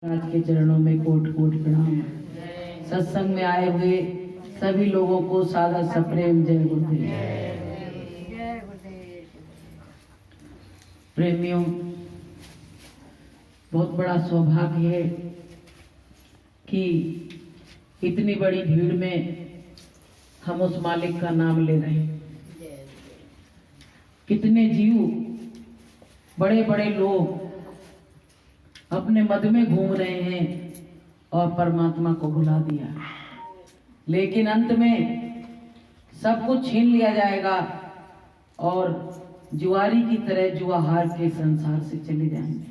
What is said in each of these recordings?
आज के चरणों में कोट कोट प्रणाम। सत्संग में आए हुए सभी लोगों को सादर सप्रेम जय गुरुदेव। प्रेमियों, बहुत बड़ा सौभाग्य है कि इतनी बड़ी भीड़ में हम उस मालिक का नाम ले रहे हैं। कितने जीव, बड़े बड़े लोग अपने मद में घूम रहे हैं और परमात्मा को भुला दिया, लेकिन अंत में सब कुछ छीन लिया जाएगा और जुआरी की तरह जुआ हार के संसार से चले जाएंगे।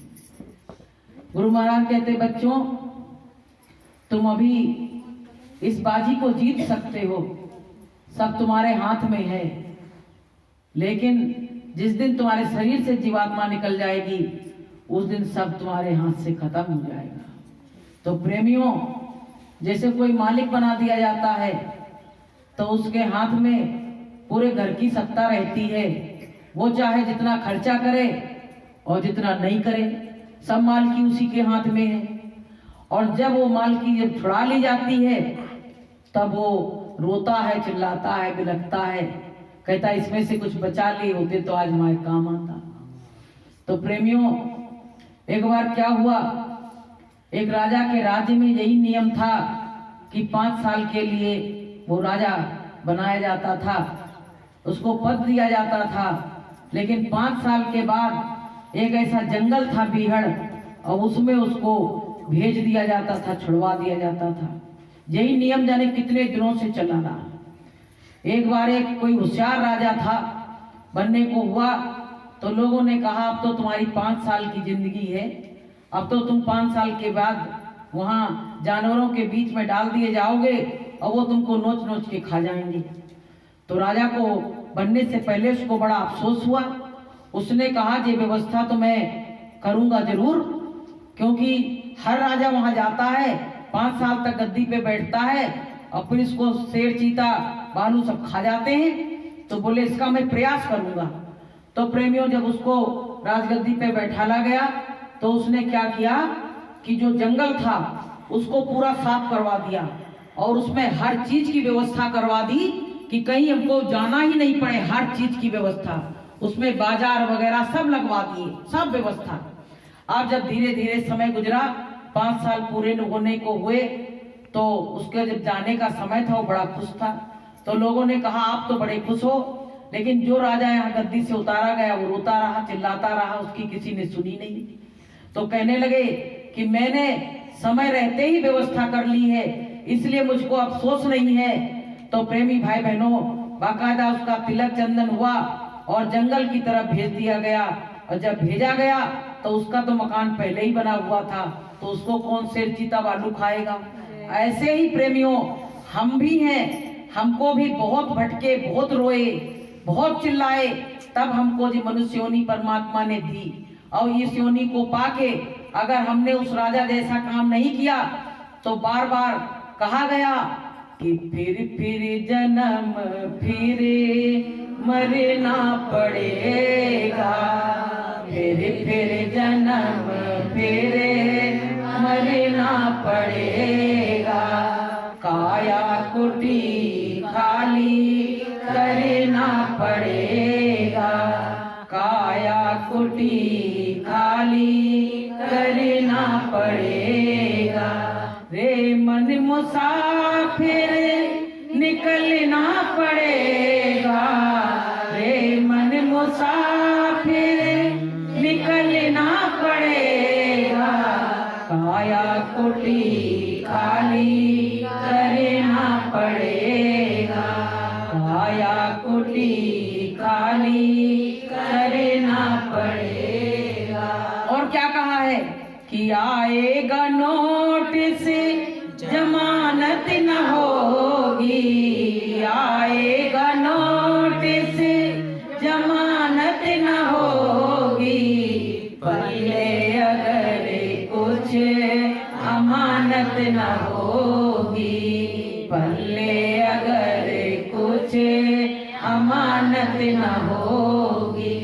गुरु महाराज कहते, बच्चों तुम अभी इस बाजी को जीत सकते हो, सब तुम्हारे हाथ में है, लेकिन जिस दिन तुम्हारे शरीर से जीवात्मा निकल जाएगी उस दिन सब तुम्हारे हाथ से खत्म हो जाएगा। तो प्रेमियों, जैसे कोई मालिक बना दिया जाता है तो उसके हाथ में पूरे घर की सत्ता रहती है। वो चाहे जितना खर्चा करे और जितना नहीं करे, सब मालकी उसी के हाथ में है। और जब वो मालकी जब छुड़ा ली जाती है तब वो रोता है, चिल्लाता है, बिलखता है, कहता है इसमें से कुछ बचा लिए होते तो आज हमारे काम आता। तो प्रेमियों, एक बार क्या हुआ, एक राजा के राज्य में यही नियम था कि 5 साल के लिए वो राजा बनाया जाता था, उसको पद दिया जाता था। लेकिन 5 साल के बाद एक ऐसा जंगल था बीहड़, और उसमें उसको भेज दिया जाता था, छुड़वा दिया जाता था। यही नियम जाने कितने दिनों से चला रहा। एक बार एक कोई होशियार राजा था, बनने को हुआ तो लोगों ने कहा अब तो तुम्हारी 5 साल की जिंदगी है, अब तो तुम 5 साल के बाद वहां जानवरों के बीच में डाल दिए जाओगे और वो तुमको नोच नोच के खा जाएंगे। तो राजा को बनने से पहले उसको बड़ा अफसोस हुआ। उसने कहा ये व्यवस्था तो मैं करूंगा जरूर, क्योंकि हर राजा वहां जाता है, 5 साल तक गद्दी पे बैठता है और फिर इसको शेर, चीता, भालू सब खा जाते हैं। तो बोले इसका मैं प्रयास करूंगा। तो प्रेमियों, जब उसको राजगद्दी पे बैठाला गया तो उसने क्या किया कि जो जंगल था उसको पूरा साफ करवा दिया और उसमें हर चीज की व्यवस्था करवा दी कि कहीं हमको जाना ही नहीं पड़े। हर चीज की व्यवस्था उसमें, बाजार वगैरह सब लगवा दिए, सब व्यवस्था। अब जब धीरे धीरे समय गुजरा, 5 साल पूरे होने को हुए, तो उसके जब जाने का समय था वो बड़ा खुश था। तो लोगों ने कहा आप तो बड़े खुश हो, लेकिन जो राजा यहाँ गद्दी से उतारा गया वो रोता रहा, चिल्लाता रहा, उसकी किसी ने सुनी नहीं। तो कहने लगे कि मैंने समय रहते ही व्यवस्था कर ली है, इसलिए मुझको अफसोस नहीं है। तो प्रेमी भाई बहनों, बाकायदा उसका तिलक चंदन हुआ और जंगल की तरफ भेज दिया गया। और जब भेजा गया तो उसका तो मकान पहले ही बना हुआ था, तो उसको कौन शेर, चीता, भालू खाएगा। ऐसे ही प्रेमियों हम भी हैं, हमको भी बहुत भटके, बहुत रोए, बहुत चिल्लाए, तब हमको जो मनुष्य योनि परमात्मा ने दी। और इस योनि को पाके अगर हमने उस राजा जैसा काम नहीं किया तो बार बार कहा गया कि फिर जन्म फिरे मरना पड़ेगा, फिर जन्म फिरे मरना पड़ेगा, काया कुटी खाली करना पड़ेगा, काया कुटी खाली करना पड़ेगा। रे मन मुसाफिर निकलना पड़ेगा, रे मन मुसाफिर निकलना पड़ेगा, काया कुटी खाली करना पड़ेगा, काया कुटी खाली करना पड़ेगा। और क्या कहा है कि आएगा नोटिस जमानत न होगी, आएगा नोटिस जमानत न होगी, पहले अगर कुछ अमानत न होगी, पहले अगर कुछ अमानत न होगी,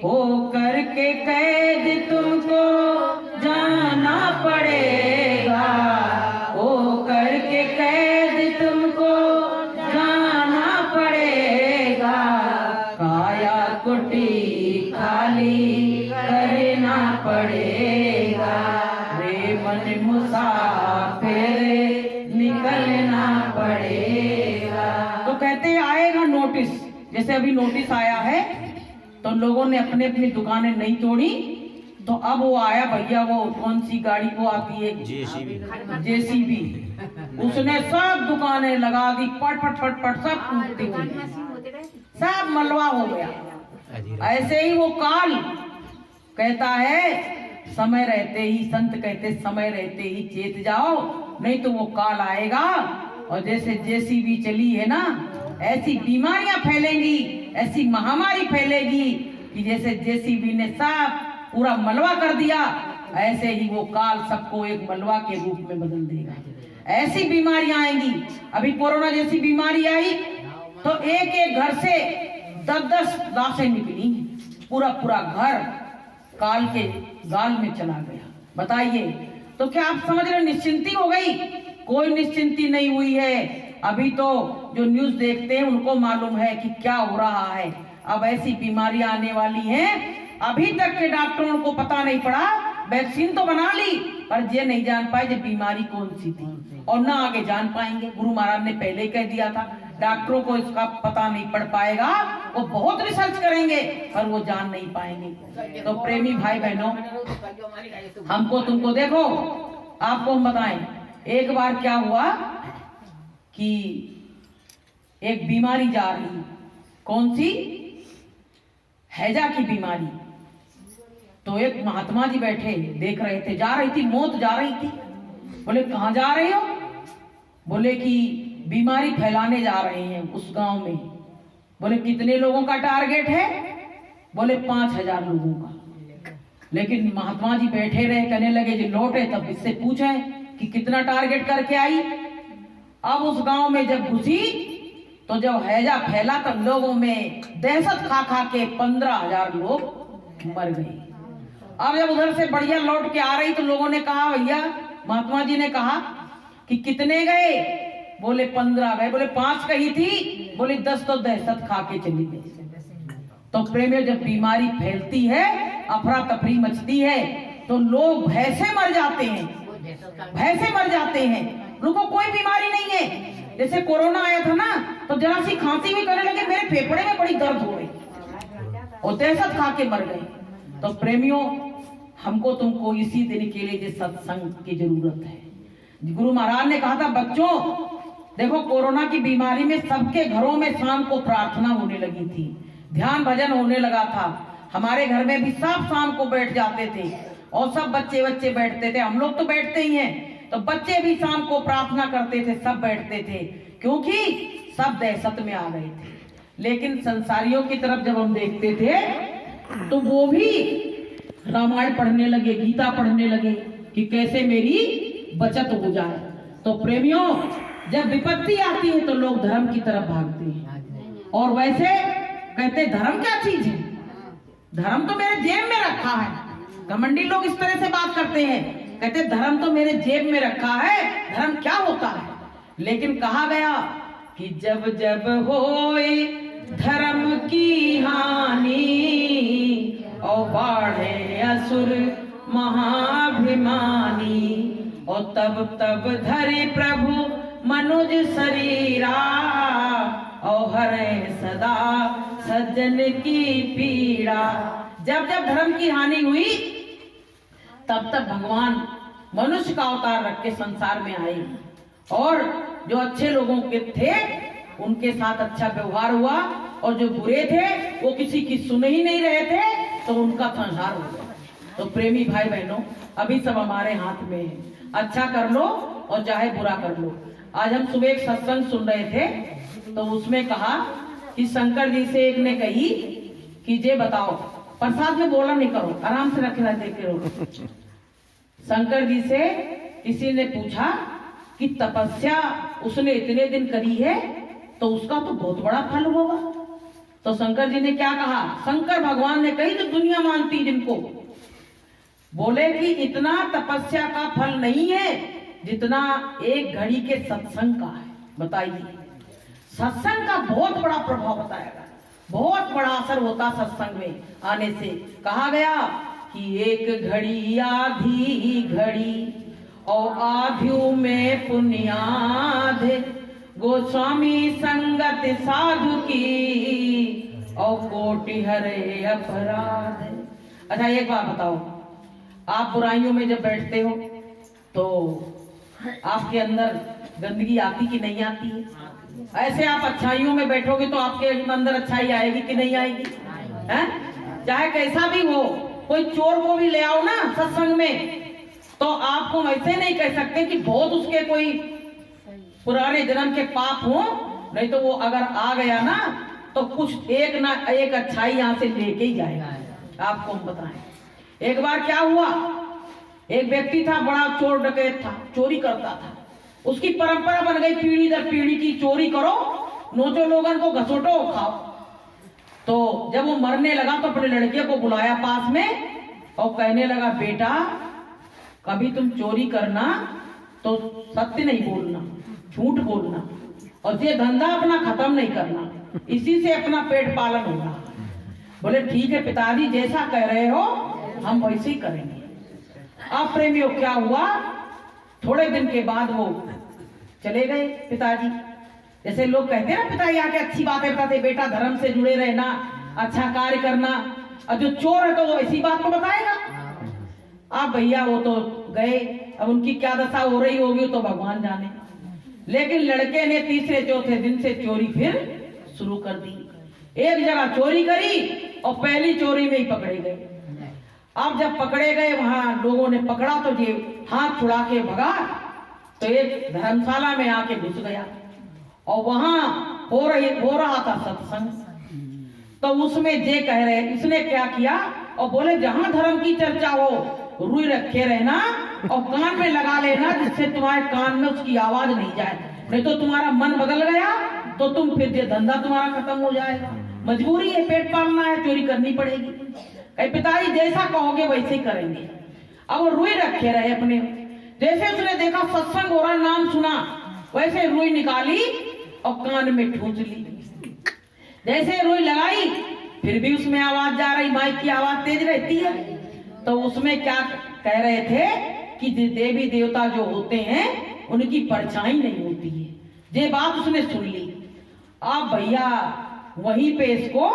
हो करके कैद तुमको जाना पड़ेगा। जीवन मुसाफिर निकलना पड़ेगा। तो कहते आएगा नोटिस, जैसे अभी नोटिस आया है तो लोगों ने अपने अपनी दुकानें नहीं तोड़ी, तो अब वो आया भैया, वो कौन सी गाड़ी वो आती है, जेसीबी, उसने सब दुकानें लगा दी, पट पट पट पट सब टूटती हुई, सब मलबा हो गया। ऐसे ही वो काल कहता है समय रहते ही, संत कहते समय रहते ही चेत जाओ, नहीं तो वो काल आएगा और जैसे जेसीबी चली है ना, ऐसी बीमारियां फैलेंगी, ऐसी महामारी फैलेगी कि जैसे जेसीबी ने सब पूरा मलबा कर दिया, ऐसे ही वो काल सबको एक मलबा के रूप में बदल देगा। ऐसी बीमारियां आएंगी। अभी कोरोना जैसी बीमारी आई तो एक एक घर से 10-10 लाशें निकली, पूरा पूरा घर काल के गाल में चला गया। बताइए, तो क्या आप समझ रहे निश्चिंती हो गई? कोई निश्चिंती नहीं हुई है। अभी तो जो न्यूज देखते हैं उनको मालूम है कि क्या हो रहा है। अब ऐसी बीमारियां आने वाली हैं, अभी तक के डॉक्टरों को पता नहीं पड़ा। वैक्सीन तो बना ली पर ये नहीं जान पाए ये बीमारी कौन सी थी, और ना आगे जान पाएंगे। गुरु महाराज ने पहले ही कह दिया था, डॉक्टरों को इसका पता नहीं पड़ पाएगा, वो बहुत रिसर्च करेंगे पर वो जान नहीं पाएंगे। तो प्रेमी भाई बहनों, हमको तुमको देखो, आपको हम बताएं, एक बार क्या हुआ कि एक बीमारी जा रही, कौन सी, हैजा की बीमारी। तो एक महात्मा जी बैठे देख रहे थे, जा रही थी, मौत जा रही थी। बोले कहाँ जा रहे हो? बोले कि बीमारी फैलाने जा रहे हैं उस गांव में। बोले कितने लोगों का टारगेट है? बोले 5000 लोगों का। लेकिन महात्मा जी बैठे रहे, कहने लगे जो लौटे तब इससे पूछे कि कितना टारगेट करके आई। अब उस गांव में जब घुसी तो जब हैजा फैला तो लोगों में दहशत खा खा के 15000 लोग मर गए। अब जब उधर से बढ़िया लौट के आ रही तो लोगों ने कहा, भैया, महात्मा जी ने कहा कि कितने गए? बोले 15 गए। बोले 5 कही थी? बोले 10 तो दहशत खा के चली गई। तो प्रेमियों, जब बीमारी फैलती है, अफरा तफरी मचती है तो लोग भय से मर जाते हैं, भय से मर जाते हैं। उनको कोई बीमारी नहीं है। जैसे कोरोना आया था ना, तो जरा सी खांसी भी करने लगे, मेरे फेफड़े में बड़ी दर्द हो रही और दहशत खा के मर गए। तो प्रेमियों, हमको तुमको इसी दिन के लिए सत्संग की जरूरत है। गुरु महाराज ने कहा था, बच्चों देखो, कोरोना की बीमारी में सबके घरों में शाम को प्रार्थना होने लगी थी, ध्यान भजन होने लगा था। हमारे घर में भी सब शाम को बैठ जाते थे और सब बच्चे बच्चे बैठते थे। हम लोग तो बैठते ही हैं, तो बच्चे भी शाम को प्रार्थना करते थे, सब बैठते थे, क्योंकि सब दहशत में आ गए थे। लेकिन संसारियों की तरफ जब हम देखते थे तो वो भी रामायण पढ़ने लगे, गीता पढ़ने लगे कि कैसे मेरी बचत हो जाए। तो प्रेमियों, जब विपत्ति आती है तो लोग धर्म की तरफ भागते हैं। और वैसे कहते धर्म क्या चीज है? धर्म तो मेरे जेब में रखा है। घमंडी लोग इस तरह से बात करते हैं, कहते धर्म तो मेरे जेब में रखा है, धर्म क्या होता है? लेकिन कहा गया कि जब जब होए धर्म की हानि और बाढ़े असुर महाभिमानी, और तब तब धरे प्रभु मनुज शरीरा और हरे सदा सज्जन की पीड़ा। जब जब धर्म की हानि हुई तब तक भगवान मनुष्य का अवतार रख के संसार में आए, और जो अच्छे लोगों के थे उनके साथ अच्छा व्यवहार हुआ, और जो बुरे थे वो किसी की सुन ही नहीं रहे थे तो उनका संहार हो गया। तो प्रेमी भाई बहनों, अभी सब हमारे हाथ में है, अच्छा कर लो और चाहे बुरा कर लो। आज हम सुबह एक सत्संग सुन रहे थे तो उसमें कहा कि शंकर जी से एक ने कही कि जे बताओ, प्रसाद में बोला नहीं करो, आराम से रखना, देखे रहो। शंकर जी से किसी ने पूछा कि तपस्या उसने इतने दिन करी है तो उसका तो बहुत बड़ा फल होगा। तो शंकर जी ने क्या कहा? शंकर भगवान ने कही जो दुनिया मानती जिनको, बोले कि इतना तपस्या का फल नहीं है जितना एक घड़ी के सत्संग का है। बताइए, सत्संग का बहुत बड़ा प्रभाव बताएगा, बहुत बड़ा असर होता सत्संग में आने से। कहा गया कि एक घड़ी आधी घड़ी और आध्यु में पुण्याध, गोस्वामी संगत साधु की, और कोटि हरे अपराध। अच्छा एक बात बताओ, आप बुराइयों में जब बैठते हो तो आपके अंदर गंदगी आती कि नहीं आती है? ऐसे आप अच्छाइयों में बैठोगे तो आपके अंदर अच्छाई आएगी कि नहीं आएगी? हैं? चाहे कैसा भी हो, कोई चोर को भी ले आओ ना सत्संग में, तो आपको ऐसे नहीं कह सकते कि बहुत उसके कोई पुराने जन्म के पाप हो, नहीं तो वो अगर आ गया ना तो कुछ एक ना एक अच्छाई यहाँ से लेके ही जाएगा। आपको हम बताएं, एक बार क्या हुआ, एक व्यक्ति था, बड़ा चोर डकैत था, चोरी करता था। उसकी परंपरा बन गई पीढ़ी दर पीढ़ी की, चोरी करो, नोचो लोगन को, घसोटो, खाओ। तो जब वो मरने लगा तो अपने लड़के को बुलाया पास में और कहने लगा, बेटा कभी तुम चोरी करना तो सत्य नहीं बोलना, झूठ बोलना, और ये धंधा अपना खत्म नहीं करना, इसी से अपना पेट पालन होगा। बोले ठीक है पिताजी, जैसा कह रहे हो हम वैसे ही करेंगे। अब प्रेमियों क्या हुआ, थोड़े दिन के बाद वो चले गए पिताजी। जैसे लोग कहते हैं ना, पिताजी आके अच्छी बातें बताते, बेटा धर्म से जुड़े रहना, अच्छा कार्य करना, और जो चोर है तो वो ऐसी बात को बताएगा। अब भैया वो तो गए, अब उनकी क्या दशा हो रही होगी तो भगवान जाने। लेकिन लड़के ने तीसरे चौथे दिन से चोरी फिर शुरू कर दी। एक जगह चोरी करी और पहली चोरी में ही पकड़े गए। अब जब पकड़े गए, वहां लोगों ने पकड़ा तो ये हाथ छुड़ा के भगा, तो एक धर्मशाला में आके घुस गया और वहां हो रहा था सत्संग। तो उसमें जे कह रहे, इसने क्या किया और बोले जहां धर्म की चर्चा हो रुई रखे रहना और कान में लगा लेना, जिससे तुम्हारे कान में उसकी आवाज नहीं जाए, नहीं तो तुम्हारा मन बदल गया तो तुम फिर ये धंधा तुम्हारा खत्म हो जाएगा। मजबूरी है, पेट पालना है, चोरी करनी पड़ेगी। पिताजी जैसा कहोगे वैसे ही करेंगे। अब वो रुई रखे रहे अपने, जैसे उसने देखा सत्संग हो रहा, नाम सुना, वैसे रुई निकाली और कान में ठूंस ली। जैसे रुई लगाई फिर भी उसमें आवाज जा रही, माइक की आवाज तेज रहती है। तो उसमें क्या कह रहे थे कि देवी देवता जो होते हैं उनकी परछाई नहीं होती है। ये बात उसने सुन ली। अब भैया वहीं पे इसको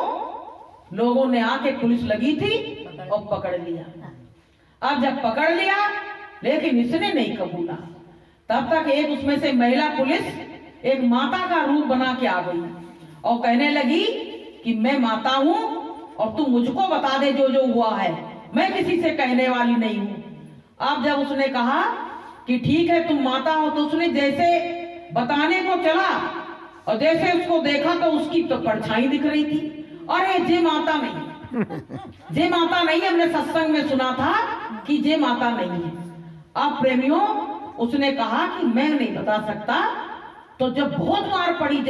लोगों ने आके, पुलिस लगी थी और पकड़ लिया। अब जब पकड़ लिया लेकिन इसने नहीं कबूला, तब तक एक उसमें से महिला पुलिस एक माता का रूप बना के आ गई और कहने लगी कि मैं माता हूं और तू मुझको बता दे जो जो हुआ है, मैं किसी से कहने वाली नहीं हूं। अब जब उसने कहा कि ठीक है तुम माता हो, तो उसने जैसे बताने को चला और जैसे उसको देखा तो उसकी तो परछाई दिख रही थी। अरे जे माता नहीं, जे माता नहीं, हमने सत्संग में सुना था कि जे माता नहीं है। अब प्रेमियों उसने कहा कि मैं नहीं बता सकता। तो जब बहुत मार पड़ी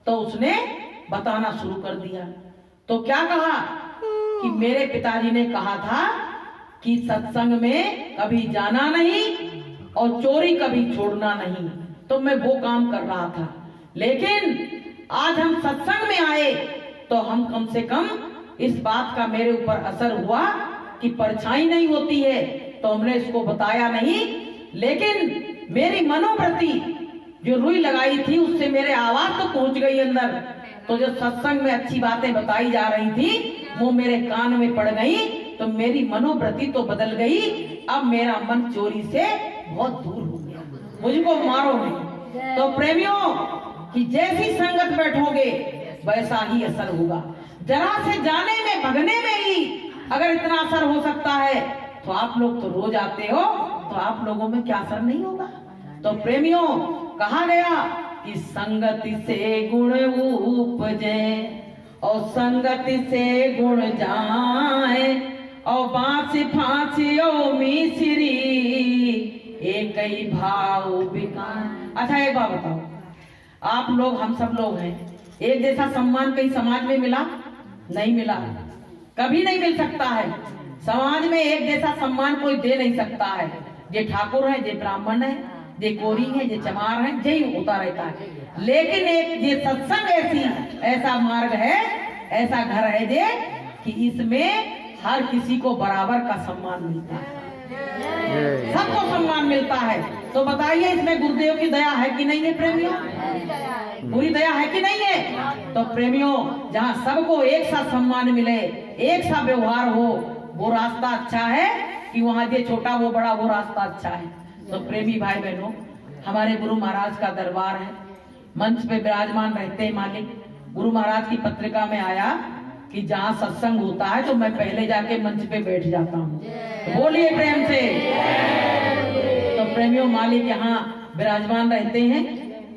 तो उसने बताना शुरू कर दिया। तो क्या कहा कि मेरे पिताजी ने कहा था कि सत्संग में कभी जाना नहीं और चोरी कभी छोड़ना नहीं, तो मैं वो काम कर रहा था। लेकिन आज हम सत्संग में आए तो हम कम से कम इस बात का मेरे ऊपर असर हुआ कि परछाई नहीं होती है, तो हमने इसको बताया नहीं। लेकिन मेरी मनोवृत्ति जो रुई लगाई थी उससे मेरे आवाज तो पहुंच गई अंदर, तो जो सत्संग में अच्छी बातें बताई जा रही थी वो मेरे कान में पड़ गई, तो मेरी मनोवृत्ति तो बदल गई। अब मेरा मन चोरी से बहुत दूर हो गया, मुझको मारो नहीं। तो प्रेमियों कि जैसी संगत बैठोगे वैसा ही असर होगा। जरा से जाने में, भगने में ही अगर इतना असर हो सकता है तो आप लोग तो रोज आते हो, तो आप लोगों में क्या असर नहीं होगा। तो प्रेमियों कहा गया कि संगति से गुण उपजे और संगति से गुण जाए और बाँस फांसी ओ मिश्री एक ही भाव बिकाए। अच्छा एक बात बताओ, आप लोग, हम सब लोग हैं, एक जैसा सम्मान कहीं समाज में मिला? नहीं मिला, कभी नहीं मिल सकता है। समाज में एक जैसा सम्मान कोई दे नहीं सकता है। ये ठाकुर है, ये ब्राह्मण है, ये कोरी है, ये चमार है, यही होता रहता है। लेकिन एक ये सत्संग ऐसा मार्ग है, ऐसा घर है जे कि इसमें हर किसी को बराबर का सम्मान मिलता है, सबको मिलता है। तो बताइए इसमें गुरुदेव की दया है कि नहीं है प्रेमियों? पूरी दया है कि नहीं है? तो प्रेमियों, जहाँ सबको एक सा सम्मान मिले, एक सा व्यवहार हो, वो रास्ता अच्छा है कि वहाँ ये छोटा वो बड़ा, वो रास्ता अच्छा है? तो प्रेमी भाई बहनों, हमारे गुरु महाराज का दरबार है, मंच पे विराजमान रहते हैं मालिक। गुरु महाराज की पत्रिका में आया कि जहाँ सत्संग होता है तो मैं पहले जाके मंच पे बैठ जाता हूँ। तो बोलिए प्रेम से। तो प्रेमियों, मालिक यहाँ विराजमान रहते हैं।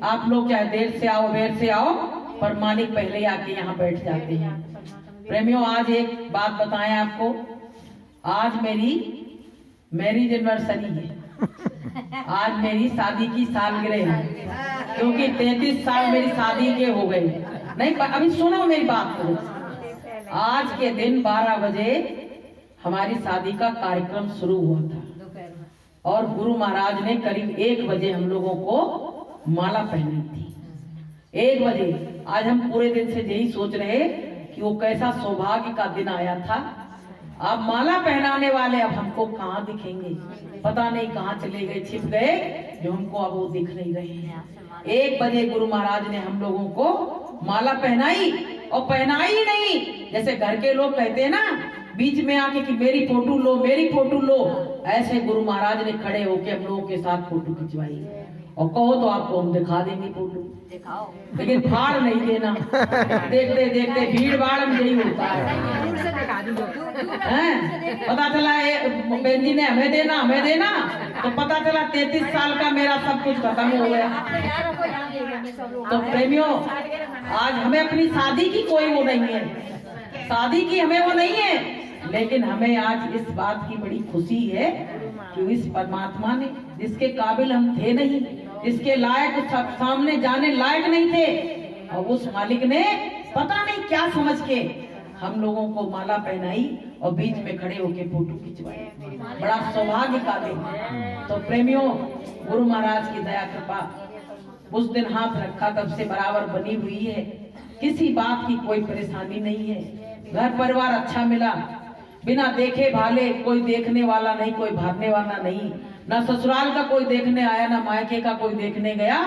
आप लोग चाहे देर से आओ देर से आओ, पर मालिक पहले आके यहाँ बैठ जाते हैं। प्रेमियों, आज एक बात बताएं आपको, आज मेरी मैरिज एनिवर्सरी है, आज मेरी शादी की सालगिरह है, क्योंकि 33 साल मेरी शादी के हो गए। नहीं, अभी सुनो मेरी बात को। आज के दिन 12 बजे हमारी शादी का कार्यक्रम शुरू हुआ था और गुरु महाराज ने करीब 1 बजे हम लोगों को माला पहनाई थी। 1 बजे। आज हम पूरे दिन से यही सोच रहे कि वो कैसा सौभाग्य का दिन आया था। अब माला पहनाने वाले अब हमको कहाँ दिखेंगे, पता नहीं कहाँ चले गए, छिप गए, जो हमको अब वो दिख नहीं रहे हैं। 1 बजे गुरु महाराज ने हम लोगों को माला पहनाई, और पहनाई ही नहीं जैसे घर के लोग कहते हैं ना बीच में आके कि मेरी फोटो लो मेरी फोटो लो, ऐसे गुरु महाराज ने खड़े होके हम लोगों के साथ फोटो खिंचवाई। और कहो तो आपको हम दिखा देंगे फोटो, लेकिन फाड़ नहीं देना। देखते देखते भीड़ भाड़ में यही होता है। पता चला बहन जी ने हमें देना, तो पता चला 33 साल का मेरा सब कुछ खत्म हो गया। तो प्रेमियों, आज हमें अपनी शादी की कोई वो नहीं है, शादी की हमें वो नहीं है, लेकिन हमें आज इस बात की बड़ी खुशी है कि इस परमात्मा ने, जिसके काबिल हम थे नहीं, जिसके लायक सामने जाने लायक नहीं थे, और उस मालिक ने पता नहीं क्या समझ के हम लोगों को माला पहनाई और बीच में खड़े होके फोटो खिंचवाई। बड़ा सौभाग्य का दिन। तो प्रेमियों, गुरु महाराज की दया कृपा उस दिन हाथ रखा तब से बराबर बनी हुई है, किसी बात की कोई परेशानी नहीं है। घर परिवार अच्छा मिला, बिना देखे भाले, कोई देखने वाला नहीं, कोई भागने वाला नहीं, ना ससुराल का कोई देखने आया, ना मायके का कोई देखने गया।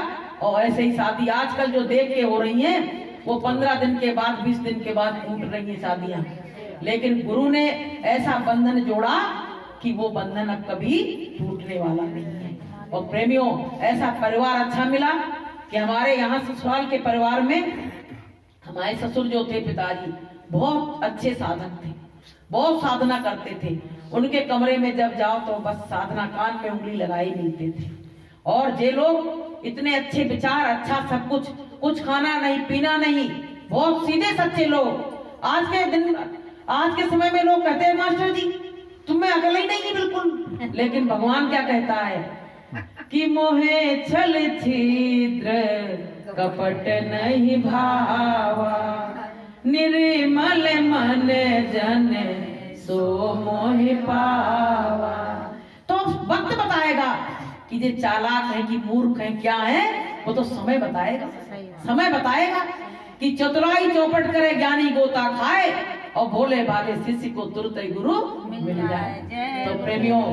और ऐसे ही शादी आजकल जो देख के हो रही हैं, वो 15 दिन के बाद 20 दिन के बाद टूट रही हैं शादियां। लेकिन गुरु ने ऐसा बंधन जोड़ा कि वो बंधन अब कभी टूटने वाला नहीं है। और प्रेमियों, ऐसा परिवार अच्छा मिला कि हमारे यहाँ ससुराल के परिवार में हमारे ससुर जो थे पिताजी, बहुत अच्छे साधक थे, बहुत साधना करते थे। उनके कमरे में जब जाओ तो बस साधना, कान में उंगली लगाई मिलते थे। और ये लोग इतने अच्छे विचार, अच्छा सब कुछ, कुछ खाना नहीं पीना नहीं, बहुत सीधे सच्चे लोग। आज के समय में लोग कहते हैं मास्टर जी तुम में अकल ही नहीं है बिल्कुल, लेकिन भगवान क्या कहता है कि मोहे छल छिद्र कपट नहीं भावा, निर्मल मन जन सो मोहि पावा। तो वक्त बताएगा कि ये चालाक है कि मूर्ख है, क्या है, वो तो समय बताएगा। समय बताएगा कि चतुराई चौपट करे ज्ञानी गोता खाए, और भोले भाले शिष्य को तुरंत ही गुरु मिल जाए। तो प्रेमियों,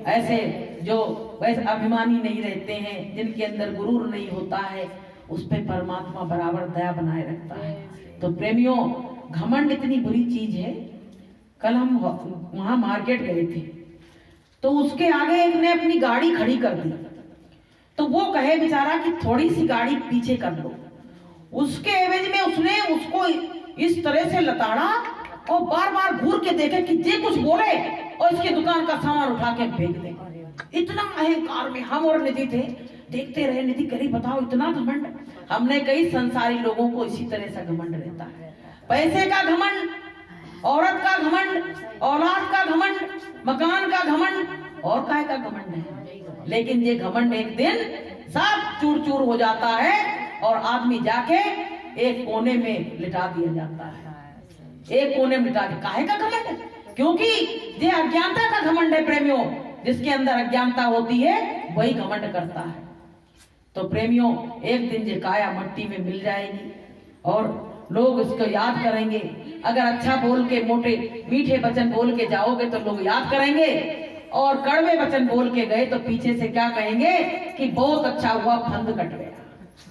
ऐसे जो वैसे अभिमानी नहीं रहते हैं, जिनके अंदर गुरूर नहीं होता है, उस पे परमात्मा बराबर दया बनाए रखता है। तो प्रेमियों, घमंड इतनी बुरी चीज है। कल हम वहां मार्केट गए थे, तो उसके आगे एक ने अपनी गाड़ी खड़ी कर दी, तो वो कहे बेचारा कि थोड़ी सी गाड़ी पीछे कर लो। उसके एवज में उसने उसको इस तरह से लताड़ा और बार बार घूर के देखे कि जे कुछ बोले और इसकी दुकान का सामान उठा के फेंक दे। इतना अहंकार में हम और निधि थे, देखते रहे। निधि करी बताओ इतना घमंड। हमने कई संसारी लोगों को इसी तरह से घमंड रहता है, पैसे का घमंड, औरत का घमंड, औलाद का घमंड, मकान का घमंड, और काय का घमंड है। लेकिन ये घमंड एक दिन सब चूर चूर हो जाता है और आदमी जाके एक कोने में लिटा दिया जाता है। एक कोने में लिटा दिया। काहे का घमंड? क्योंकि ये अज्ञानता का घमंड है प्रेमियों। जिसके अंदर अज्ञानता होती है वही घमंड करता है। तो प्रेमियों, एक दिन ये काया मट्टी में मिल जाएगी और लोग इसको याद करेंगे। अगर अच्छा बोल के, मोटे मीठे वचन बोल के जाओगे तो लोग याद करेंगे, और कड़वे वचन बोल के गए तो पीछे से क्या कहेंगे कि बहुत अच्छा हुआ, फंद कट गया।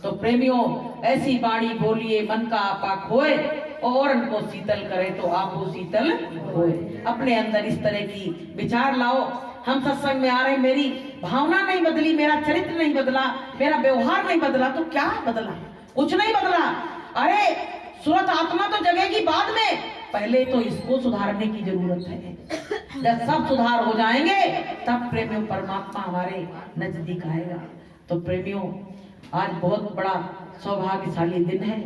तो प्रेमियों, ऐसी वाणी बोलिए मन का आपा खोए, और उनको शीतल करे तो आप वो शीतल होए। अपने अंदर इस तरह की विचार लाओ। हम सत्संग में आ रहे, मेरी भावना नहीं बदली, मेरा चरित्र नहीं बदला, मेरा व्यवहार नहीं बदला, तो क्या बदला? कुछ नहीं बदला। अरे सूरत आत्मा तो जगेगी बाद में, पहले तो इसको सुधारने की जरूरत है। जब सब सुधार हो जाएंगे तब प्रेमियों परमात्मा हमारे नजदीक आएगा। तो प्रेमियों, आज बहुत बड़ा सौभाग्यशाली दिन है।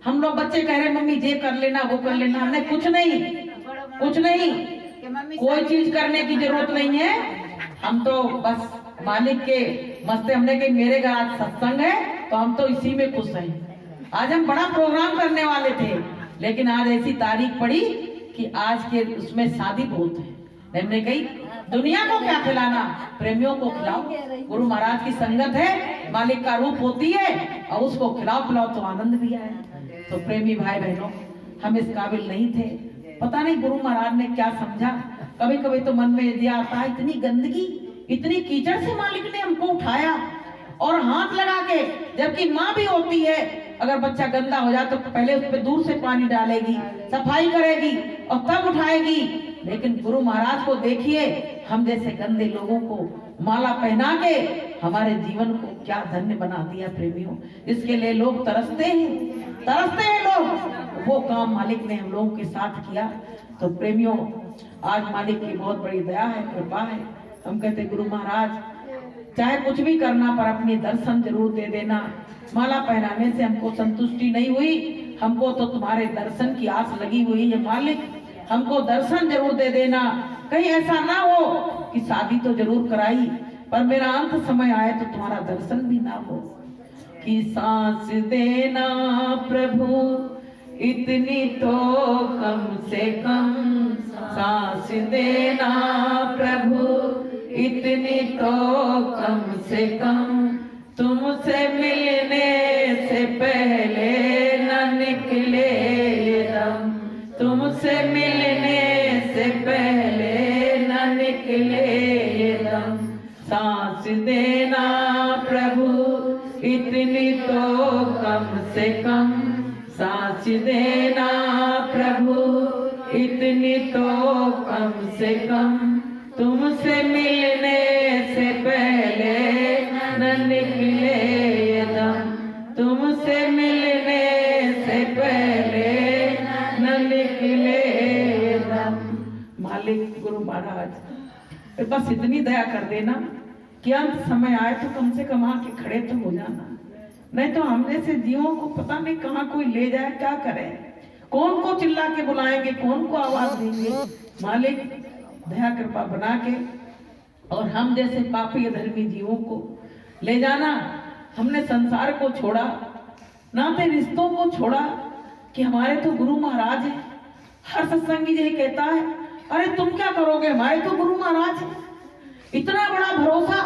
हम लोग बच्चे कह रहे मम्मी ये कर लेना वो कर लेना, हमने कुछ नहीं, कोई चीज करने की जरूरत नहीं है। हम तो बस मालिक के मस्ते, हमने कही मेरे घर आज सत्संग है तो हम तो इसी में खुश हैं। आज हम बड़ा प्रोग्राम करने वाले थे, लेकिन आज ऐसी तारीख पड़ी कि आज के उसमें शादी बहुत है। हमने कही दुनिया को क्या खिलाना, प्रेमियों को खिलाओ। गुरु महाराज की संगत है, मालिक का रूप होती है, और उसको खिलाओ पिलाओ तो आनंद भी आए। तो प्रेमी भाई बहनों, हम इस काबिल नहीं थे, पता नहीं गुरु महाराज ने क्या समझा। कभी कभी तो मन में यह आता है, इतनी गंदगी, इतनी कीचड़ से मालिक ने हमको उठाया और हाथ लगा के, जबकि माँ भी होती है, अगर बच्चा गंदा हो जाए तो पहले उस पर दूर से पानी डालेगी, सफाई करेगी और तब उठाएगी। लेकिन गुरु महाराज को देखिए, हम जैसे गंदे लोगों को माला पहना के हमारे जीवन को क्या धन्य बना दिया प्रेमियों। इसके लिए लोग तरसते हैं लोग। वो काम मालिक ने हम लोगों के साथ किया। तो प्रेमियों, आज मालिक की बहुत बड़ी दया है, कृपा है। हम कहते गुरु महाराज, चाहे कुछ भी करना पर अपने दर्शन जरूर दे देना। माला पहनाने से हमको संतुष्टि नहीं हुई, हमको तो तुम्हारे दर्शन की आस लगी हुई है मालिक, हमको दर्शन जरूर दे देना। कहीं ऐसा ना हो कि शादी तो जरूर कराई पर मेरा अंत समय आए तो तुम्हारा दर्शन भी ना हो। कि सांस देना प्रभु इतनी तो कम से कम, सांस देना प्रभु इतनी तो कम से कम, तुमसे मिलने से पहले न निकले दम, तुमसे मिलने से पहले न निकले दम। सांस देना प्रभु इतनी तो कम से कम, सांस देना प्रभु इतनी तो कम से कम, तुमसे मिलने से पहले न निकले दम, तुमसे मिलने से पहले न निकले दम। मालिक गुरु महाराज, बस इतनी दया कर देना कि अंत समय आए तो कम से कम आके खड़े तो हो जाना, नहीं तो हम जैसे जीवों को पता नहीं कहाँ कोई ले जाए, क्या करे, कौन को चिल्ला के बुलाएंगे, कौन को आवाज देंगे। मालिक दया कृपा बना के और हम जैसे पापी अधर्मी जीवों को ले जाना। हमने संसार को छोड़ा, नाते रिश्तों को छोड़ा कि हमारे तो गुरु महाराज है। हर सत्संगी यही कहता है, अरे तुम क्या करोगे, हमारे तो गुरु महाराज है। इतना बड़ा भरोसा,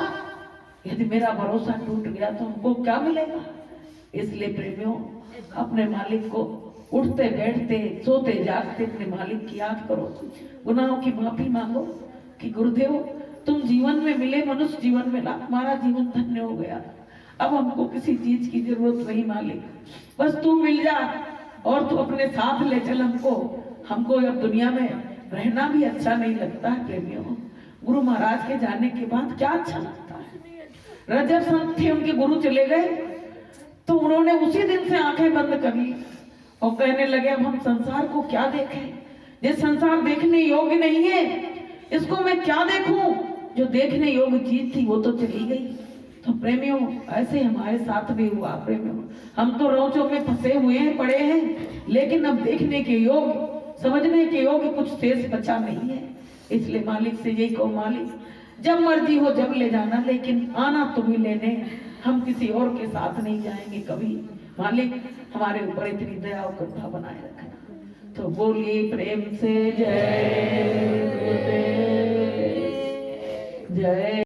यदि मेरा भरोसा टूट गया तो हमको क्या मिलेगा। इसलिए प्रेमियों, अपने मालिक को उठते बैठते सोते जागते अपने मालिक की याद करो, गुनाहों की माफी मांगो कि गुरुदेव तुम जीवन में मिले, मनुष्य जीवन मिला, हमारा जीवन धन्य हो गया, अब हमको किसी चीज की जरूरत नहीं मालिक, बस तू मिल जा और तू अपने साथ ले चल हमको अब दुनिया में रहना भी अच्छा नहीं लगता है। प्रेमियों, गुरु महाराज के जाने के बाद क्या अच्छा लगता है। रजब संत थे, उनके गुरु चले गए तो उन्होंने उसी दिन से आंखें बंद कर ली और कहने लगे अब हम संसार को क्या देखें, ये संसार देखने योग्य नहीं है, इसको मैं क्या देखूं, जो देखने योग्य चीज थी वो तो चली गई। तो प्रेमियों, ऐसे हमारे साथ भी हुआ। प्रेमियों, हम तो रोचों में फंसे हुए हैं, पड़े हैं, लेकिन अब देखने के योग्य, समझने के योग्य कुछ शेष बचा नहीं है। इसलिए मालिक से यही कहो, मालिक जब मर्जी हो जब ले जाना, लेकिन आना तुम्हें लेने, हम किसी और के साथ नहीं जाएंगे कभी। मालिक हमारे ऊपर इतनी दया और कृपा बनाए रखना। तो बोलिए प्रेम से जय गुरुदेव, जय।